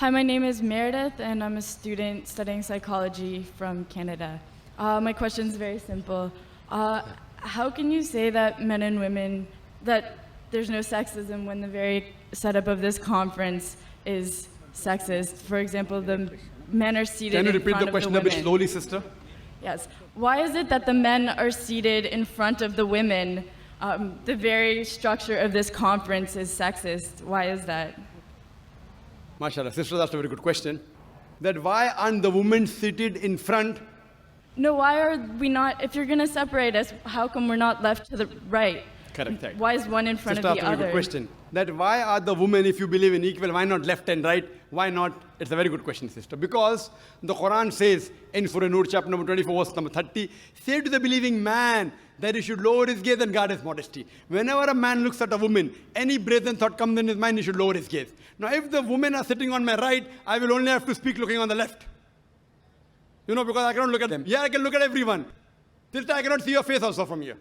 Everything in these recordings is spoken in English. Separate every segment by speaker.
Speaker 1: Hi, my name is Meredith, and I'm a student studying psychology from Canada. My question is very simple. How can you say that men and women, that there's no sexism when the very setup of this conference is sexist? For example, the men are seated in front of the women.
Speaker 2: Can you repeat the question a bit slowly, sister?
Speaker 1: Yes. Why is it that the men are seated in front of the women? The very structure of this conference is sexist. Why is that?
Speaker 2: MashaAllah, sister, that's a very good question. That why aren't the women seated in front?
Speaker 1: No, why are we not, if you're going to separate us, how come we're not left to the right?
Speaker 2: Correct.
Speaker 1: Why is one in front
Speaker 2: sister,
Speaker 1: of the
Speaker 2: that's a very
Speaker 1: other?
Speaker 2: good question. That why are the women, if you believe in equal, why not left and right? Why not? It's a very good question, sister. Because the Qur'an says in Surah Nur, chapter number 24, verse number 30, say to the believing man that he should lower his gaze and guard his modesty. Whenever a man looks at a woman, any brazen thought comes in his mind, he should lower his gaze. Now, if the women are sitting on my right, I will only have to speak looking on the left. You know, because I cannot look at them. Yeah, I can look at everyone. Sister, I cannot see your face also from here.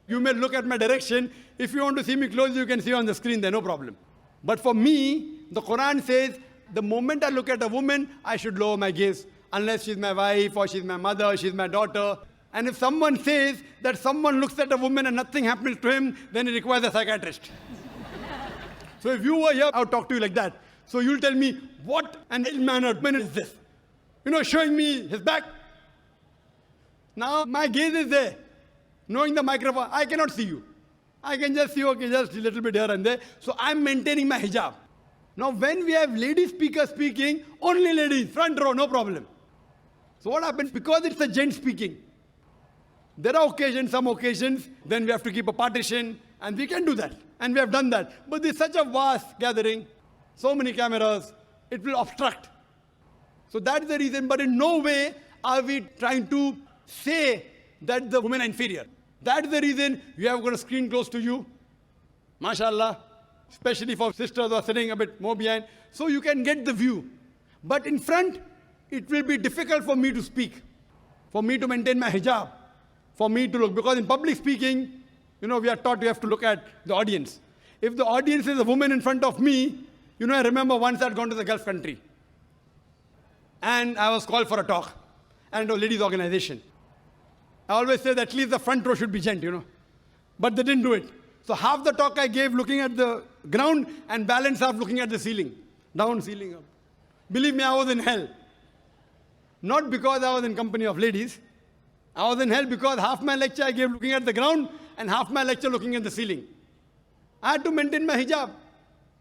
Speaker 2: You may look at my direction. If you want to see me close, you can see on the screen there, no problem. But for me, the Quran says, the moment I look at a woman, I should lower my gaze. Unless she's my wife, or she's my mother, she's my daughter. And if someone says that someone looks at a woman and nothing happens to him, then it requires a psychiatrist. So if you were here, I would talk to you like that. So you'll tell me, what an ill-mannered man is this? You know, showing me his back. Now my gaze is there. Knowing the microphone, I cannot see you. I can just see, okay, just a little bit here and there. So I'm maintaining my hijab. Now when we have lady speakers speaking, only ladies, front row, no problem. So what happens? Because it's a gent speaking, there are occasions, some occasions, then we have to keep a partition, and we can do that. And we have done that. But there's such a vast gathering, so many cameras, it will obstruct. So that's the reason, but in no way are we trying to say that the women are inferior. That's the reason we have got a screen close to you. MashaAllah, especially for sisters who are sitting a bit more behind. So you can get the view. But in front, it will be difficult for me to speak, for me to maintain my hijab, for me to look. Because in public speaking, you know, we are taught we have to look at the audience. If the audience is a woman in front of me, you know, I remember once I'd gone to the Gulf country. And I was called for a talk. And a ladies' organization. I always say that at least the front row should be gent, you know. But they didn't do it. So half the talk I gave looking at the ground and balance half looking at the ceiling. Down, ceiling, up. Believe me, I was in hell. Not because I was in company of ladies. I was in hell because half my lecture I gave looking at the ground and half my lecture looking at the ceiling. I had to maintain my hijab.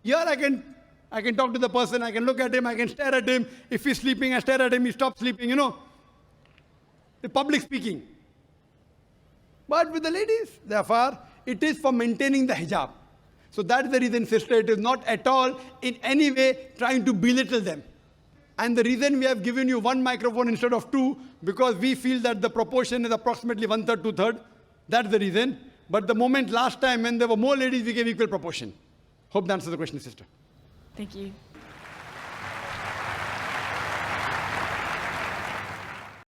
Speaker 2: Here I can talk to the person, I can look at him, I can stare at him. If he's sleeping, I stare at him, he stops sleeping, you know. The public speaking. But with the ladies, therefore, it is for maintaining the hijab. So that's the reason, sister, it is not at all in any way trying to belittle them. And the reason we have given you one microphone instead of two, because we feel that the proportion is approximately 1/3, 2/3. That's the reason. But the moment last time when there were more ladies, we gave equal proportion. Hope that answers the question, sister.
Speaker 1: Thank you.